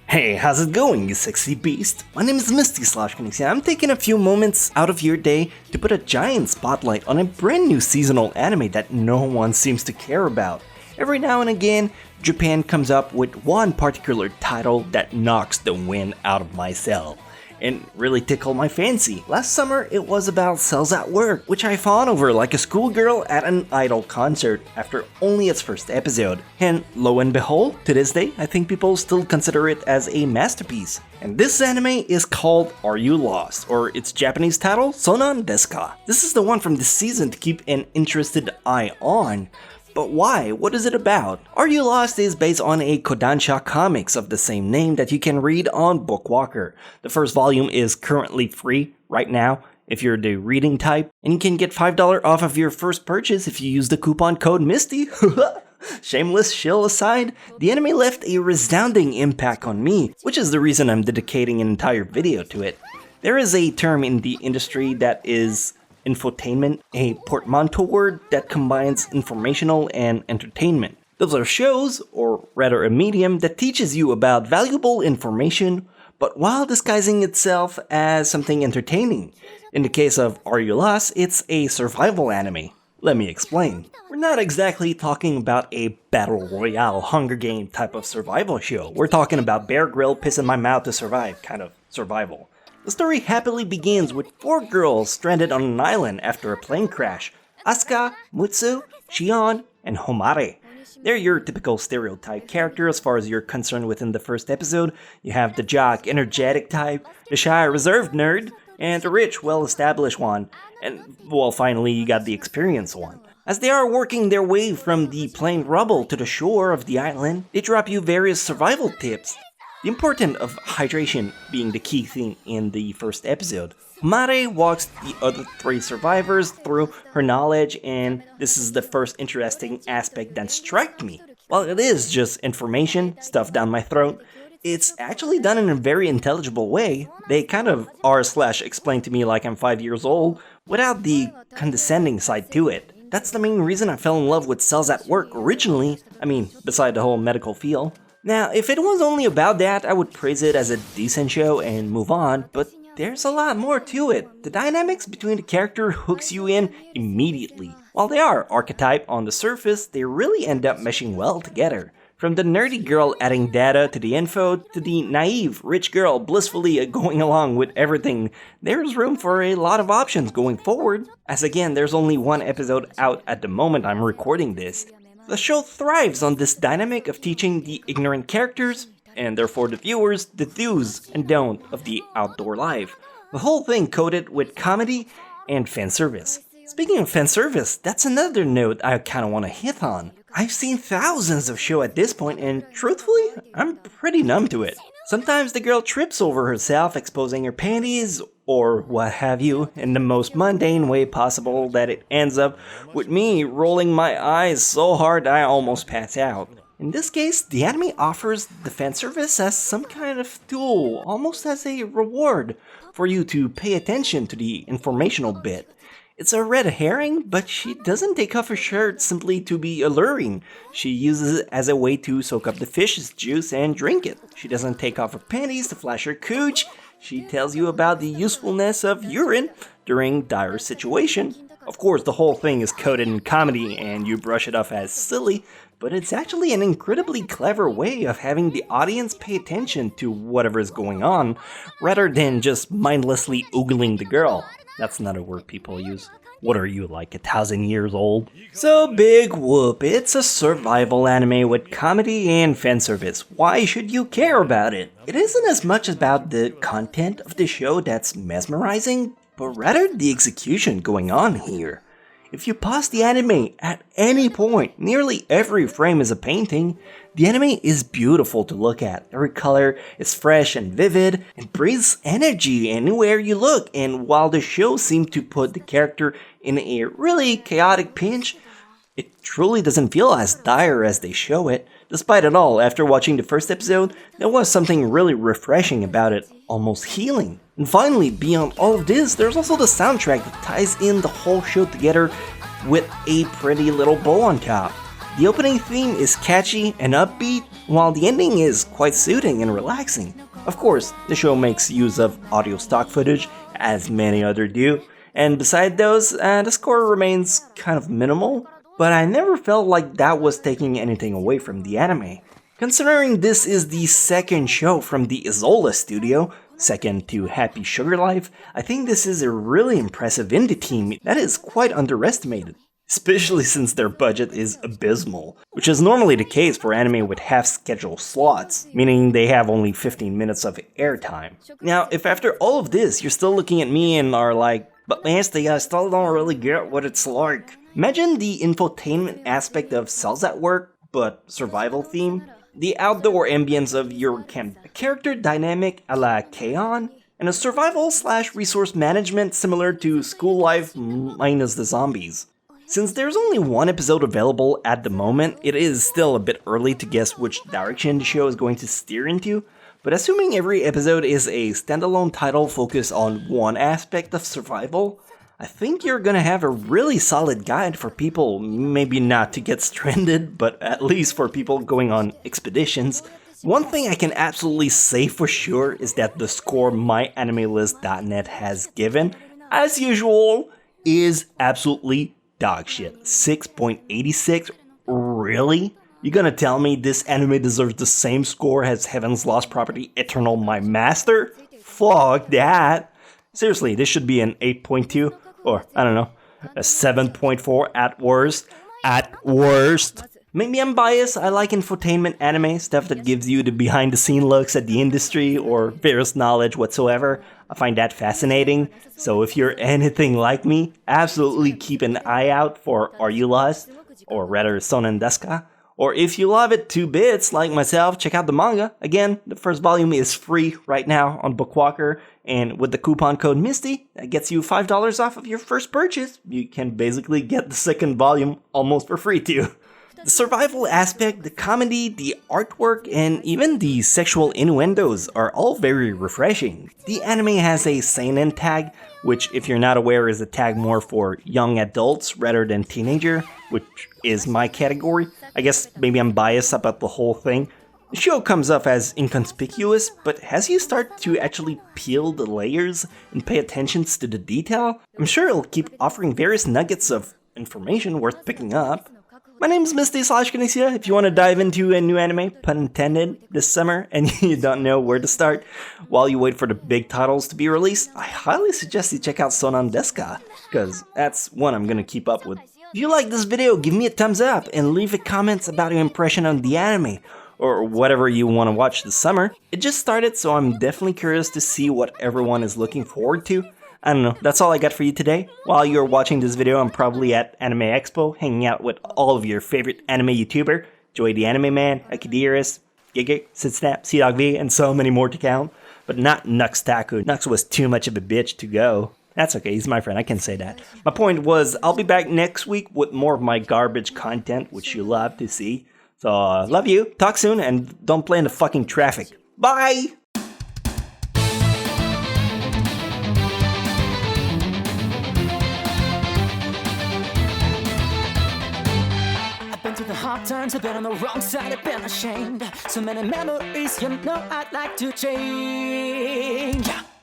Hey, how's it going, you sexy beast? My name is Misty Chronexia. I'm taking a few moments out of your day to put a giant spotlight on a brand new seasonal anime that no one seems to care about. Every now and again, Japan comes up with one particular title that knocks the wind out of my sail and really tickle my fancy. Last summer, it was about Cells at Work, which I fawned over like a schoolgirl at an idol concert after only its first episode. And lo and behold, to this day, I think people still consider it as a masterpiece. And this anime is called Are You Lost? Or its Japanese title, Sounan Desu. This is the one from this season to keep an interested eye on. But why? What is it about? Are You Lost is based on a Kodansha comics of the same name that you can read on Bookwalker. The first volume is currently free right now if you're the reading type, and you can get $5 off of your first purchase if you use the coupon code MISTY. Shameless shill aside, the anime left a resounding impact on me, which is the reason I'm dedicating an entire video to it. There is a term in the industry that is infotainment, a portmanteau word that combines informational and entertainment. Those are shows, or rather a medium, that teaches you about valuable information, but while disguising itself as something entertaining. In the case of Are You Lost, it's a survival anime. Let me explain. We're not exactly talking about a battle royale Hunger Game type of survival show. We're talking about Bear Grylls piss in my mouth to survive kind of survival. The story happily begins with 4 girls stranded on an island after a plane crash. Asuka, Mutsu, Shion, and Homare. They're your typical stereotype character as far as you're concerned within the first episode. You have the jock, energetic type, the shy, reserved nerd, and the rich, well-established one. And, well, finally you got the experienced one. As they are working their way from the plane rubble to the shore of the island, they drop you various survival tips. The importance of hydration being the key thing in the first episode. Mare walks the other 3 survivors through her knowledge, and this is the first interesting aspect that struck me. While it is just information stuffed down my throat, it's actually done in a very intelligible way. They kind of explain to me like I'm 5 years old, without the condescending side to it. That's the main reason I fell in love with Cells at Work originally, beside the whole medical feel. Now, if it was only about that, I would praise it as a decent show and move on, but there's a lot more to it. The dynamics between the character hooks you in immediately. While they are archetype on the surface, they really end up meshing well together. From the nerdy girl adding data to the info, to the naive rich girl blissfully going along with everything, there's room for a lot of options going forward. As again, there's only one episode out at the moment I'm recording this. The show thrives on this dynamic of teaching the ignorant characters, and therefore the viewers, the do's and don'ts of the outdoor life. The whole thing coated with comedy and fan service. Speaking of fan service, that's another note I kinda wanna hit on. I've seen thousands of shows at this point, and truthfully, I'm pretty numb to it. Sometimes the girl trips over herself, exposing her panties, or what have you, in the most mundane way possible that it ends up with me rolling my eyes so hard I almost pass out. In this case, the anime offers the fanservice as some kind of tool, almost as a reward for you to pay attention to the informational bit. It's a red herring, but she doesn't take off her shirt simply to be alluring. She uses it as a way to soak up the fish's juice and drink it. She doesn't take off her panties to flash her cooch. She tells you about the usefulness of urine during dire situation. Of course, the whole thing is coated in comedy and you brush it off as silly, but it's actually an incredibly clever way of having the audience pay attention to whatever is going on, rather than just mindlessly oogling the girl. That's not a word people use. What are you, like 1,000 years old? So big whoop, it's a survival anime with comedy and fanservice. Why should you care about it? It isn't as much about the content of the show that's mesmerizing, but rather the execution going on here. If you pause the anime at any point, nearly every frame is a painting. The anime is beautiful to look at. Every color is fresh and vivid and breathes energy anywhere you look. And while the show seemed to put the character in a really chaotic pinch, it truly doesn't feel as dire as they show it. Despite it all, after watching the first episode, there was something really refreshing about it, almost healing. And finally, beyond all of this, there's also the soundtrack that ties in the whole show together with a pretty little bow on top. The opening theme is catchy and upbeat, while the ending is quite soothing and relaxing. Of course, the show makes use of audio stock footage, as many others do, and beside those, the score remains kind of minimal, but I never felt like that was taking anything away from the anime. Considering this is the second show from the Isola studio, second to Happy Sugar Life, I think this is a really impressive indie team that is quite underestimated. Especially since their budget is abysmal, which is normally the case for anime with half-schedule slots, meaning they have only 15 minutes of airtime. Now, if after all of this you're still looking at me and are like, but Misty, I still don't really get what it's like. Imagine the infotainment aspect of Cells at Work, but survival theme. The outdoor ambience of your camp, a character dynamic a la K-On!, and a survival/resource management similar to School Life minus the zombies. Since there's only one episode available at the moment, it is still a bit early to guess which direction the show is going to steer into, but assuming every episode is a standalone title focused on one aspect of survival, I think you're gonna have a really solid guide for people, maybe not to get stranded, but at least for people going on expeditions. One thing I can absolutely say for sure is that the score myanimelist.net has given, as usual, is absolutely dog shit. 6.86? Really? You gonna tell me this anime deserves the same score as Heaven's Lost Property Eternal My Master? Fuck that. Seriously, this should be an 8.2, or I don't know, a 7.4 at worst. At worst. Maybe I'm biased, I like infotainment anime, stuff that gives you the behind the scene looks at the industry or various knowledge whatsoever. I find that fascinating, so if you're anything like me, absolutely keep an eye out for Are You Lost? Or rather Sounan Desu. Or if you love it 2 bits like myself, check out the manga. Again, the first volume is free right now on Bookwalker, and with the coupon code Misty, that gets you $5 off of your first purchase. You can basically get the second volume almost for free too. The survival aspect, the comedy, the artwork, and even the sexual innuendos are all very refreshing. The anime has a seinen tag, which if you're not aware is a tag more for young adults rather than teenager, which is my category. I guess maybe I'm biased about the whole thing. The show comes off as inconspicuous, but as you start to actually peel the layers and pay attention to the detail, I'm sure it'll keep offering various nuggets of information worth picking up. My name is Misty /Chronexia. If you want to dive into a new anime, pun intended, this summer, and you don't know where to start while you wait for the big titles to be released, I highly suggest you check out Sounan Desu, because that's one I'm going to keep up with. If you like this video, give me a thumbs up and leave a comment about your impression on the anime, or whatever you want to watch this summer. It just started, so I'm definitely curious to see what everyone is looking forward to. I don't know, that's all I got for you today. While you're watching this video, I'm probably at Anime Expo, hanging out with all of your favorite anime YouTuber, Joey the Anime Man, Akidiris, Gigik, Sitsnap, CDogV, and so many more to count. But not Nux Taku. Nux was too much of a bitch to go. That's okay, he's my friend, I can say that. My point was, I'll be back next week with more of my garbage content, which you love to see. So, love you, talk soon, and don't play in the fucking traffic. Bye! The hard times, I've been on the wrong side, I've been ashamed. So many memories, you know I'd like to change.